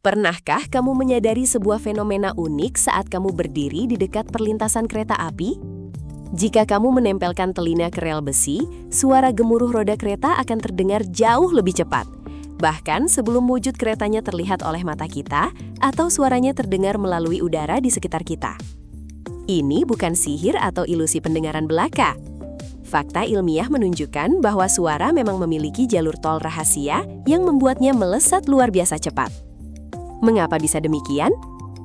Pernahkah kamu menyadari sebuah fenomena unik saat kamu berdiri di dekat perlintasan kereta api? Jika kamu menempelkan telinga ke rel besi, suara gemuruh roda kereta akan terdengar jauh lebih cepat. Bahkan sebelum wujud keretanya terlihat oleh mata kita, atau suaranya terdengar melalui udara di sekitar kita. Ini bukan sihir atau ilusi pendengaran belaka. Fakta ilmiah menunjukkan bahwa suara memang memiliki jalur tol rahasia yang membuatnya melesat luar biasa cepat. Mengapa bisa demikian?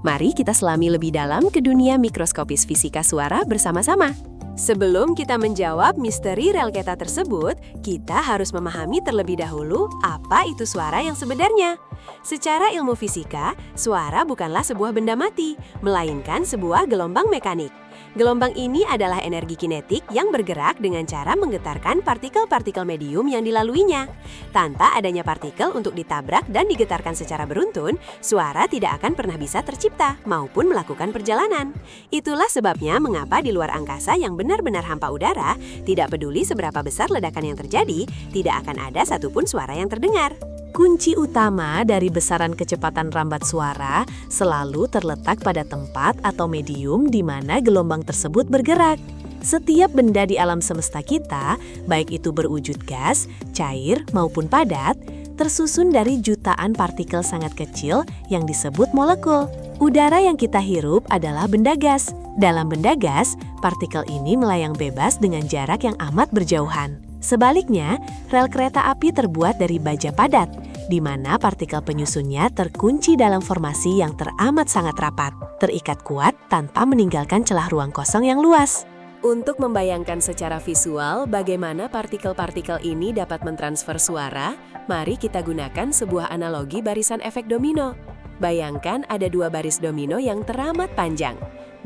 Mari kita selami lebih dalam ke dunia mikroskopis fisika suara bersama-sama. Sebelum kita menjawab misteri rel kereta tersebut, kita harus memahami terlebih dahulu apa itu suara yang sebenarnya. Secara ilmu fisika, suara bukanlah sebuah benda mati, melainkan sebuah gelombang mekanik. Gelombang ini adalah energi kinetik yang bergerak dengan cara menggetarkan partikel-partikel medium yang dilaluinya. Tanpa adanya partikel untuk ditabrak dan digetarkan secara beruntun, suara tidak akan pernah bisa tercipta maupun melakukan perjalanan. Itulah sebabnya mengapa di luar angkasa yang benar-benar hampa udara, tidak peduli seberapa besar ledakan yang terjadi, tidak akan ada satupun suara yang terdengar. Kunci utama dari besaran kecepatan rambat suara selalu terletak pada tempat atau medium di mana gelombang tersebut bergerak. Setiap benda di alam semesta kita, baik itu berwujud gas, cair, maupun padat, tersusun dari jutaan partikel sangat kecil yang disebut molekul. Udara yang kita hirup adalah benda gas. Dalam benda gas, partikel ini melayang bebas dengan jarak yang amat berjauhan. Sebaliknya, rel kereta api terbuat dari baja padat, di mana partikel penyusunnya terkunci dalam formasi yang teramat sangat rapat, terikat kuat tanpa meninggalkan celah ruang kosong yang luas. Untuk membayangkan secara visual bagaimana partikel-partikel ini dapat mentransfer suara, mari kita gunakan sebuah analogi barisan efek domino. Bayangkan ada dua baris domino yang teramat panjang.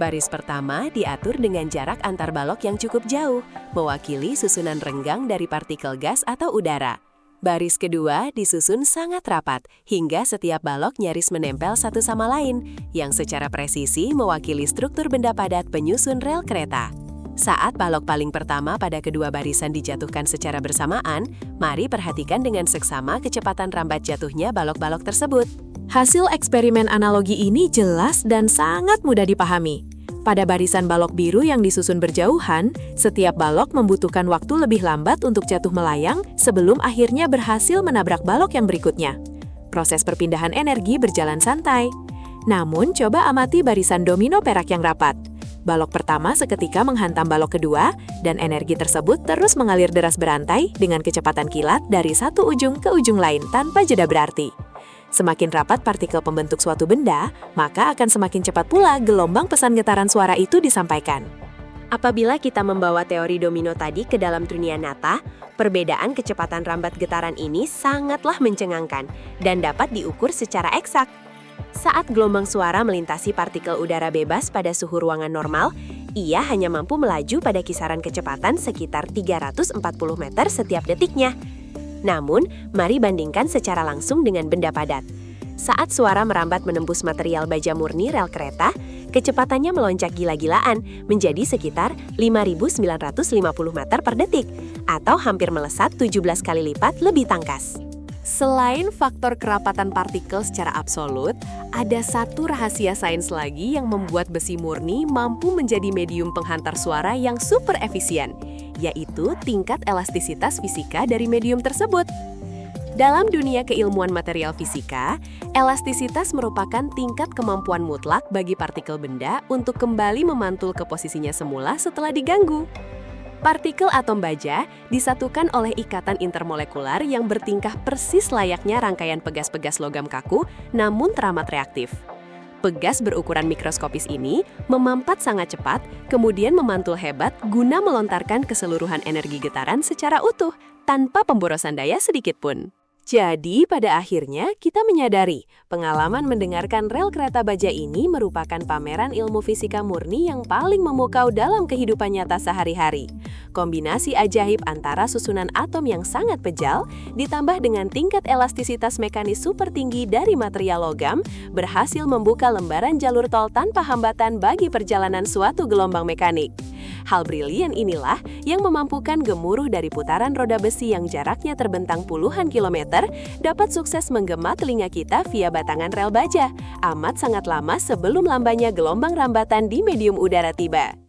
Baris pertama diatur dengan jarak antar balok yang cukup jauh, mewakili susunan renggang dari partikel gas atau udara. Baris kedua disusun sangat rapat, hingga setiap balok nyaris menempel satu sama lain, yang secara presisi mewakili struktur benda padat penyusun rel kereta. Saat balok paling pertama pada kedua barisan dijatuhkan secara bersamaan, mari perhatikan dengan seksama kecepatan rambat jatuhnya balok-balok tersebut. Hasil eksperimen analogi ini jelas dan sangat mudah dipahami. Pada barisan balok biru yang disusun berjauhan, setiap balok membutuhkan waktu lebih lambat untuk jatuh melayang sebelum akhirnya berhasil menabrak balok yang berikutnya. Proses perpindahan energi berjalan santai. Namun, coba amati barisan domino perak yang rapat. Balok pertama seketika menghantam balok kedua, dan energi tersebut terus mengalir deras berantai dengan kecepatan kilat dari satu ujung ke ujung lain tanpa jeda berarti. Semakin rapat partikel pembentuk suatu benda, maka akan semakin cepat pula gelombang pesan getaran suara itu disampaikan. Apabila kita membawa teori domino tadi ke dalam dunia nyata, perbedaan kecepatan rambat getaran ini sangatlah mencengangkan dan dapat diukur secara eksak. Saat gelombang suara melintasi partikel udara bebas pada suhu ruangan normal, ia hanya mampu melaju pada kisaran kecepatan sekitar 340 meter setiap detiknya. Namun, mari bandingkan secara langsung dengan benda padat. Saat suara merambat menembus material baja murni rel kereta, kecepatannya melonjak gila-gilaan menjadi sekitar 5.950 meter per detik, atau hampir melesat 17 kali lipat lebih tangkas. Selain faktor kerapatan partikel secara absolut, ada satu rahasia sains lagi yang membuat besi murni mampu menjadi medium penghantar suara yang super efisien, yaitu tingkat elastisitas fisika dari medium tersebut. Dalam dunia keilmuan material fisika, elastisitas merupakan tingkat kemampuan mutlak bagi partikel benda untuk kembali memantul ke posisinya semula setelah diganggu. Partikel atom baja disatukan oleh ikatan intermolekular yang bertingkah persis layaknya rangkaian pegas-pegas logam kaku, namun teramat reaktif. Pegas berukuran mikroskopis ini memampat sangat cepat, kemudian memantul hebat guna melontarkan keseluruhan energi getaran secara utuh, tanpa pemborosan daya sedikit pun. Jadi, pada akhirnya kita menyadari pengalaman mendengarkan rel kereta baja ini merupakan pameran ilmu fisika murni yang paling memukau dalam kehidupan nyata sehari-hari. Kombinasi ajaib antara susunan atom yang sangat pejal, ditambah dengan tingkat elastisitas mekanis super tinggi dari material logam, berhasil membuka lembaran jalur tol tanpa hambatan bagi perjalanan suatu gelombang mekanik. Hal brilian inilah yang memampukan gemuruh dari putaran roda besi yang jaraknya terbentang puluhan kilometer dapat sukses menggema telinga kita via batangan rel baja. Amat sangat lama sebelum lambannya gelombang rambatan di medium udara tiba.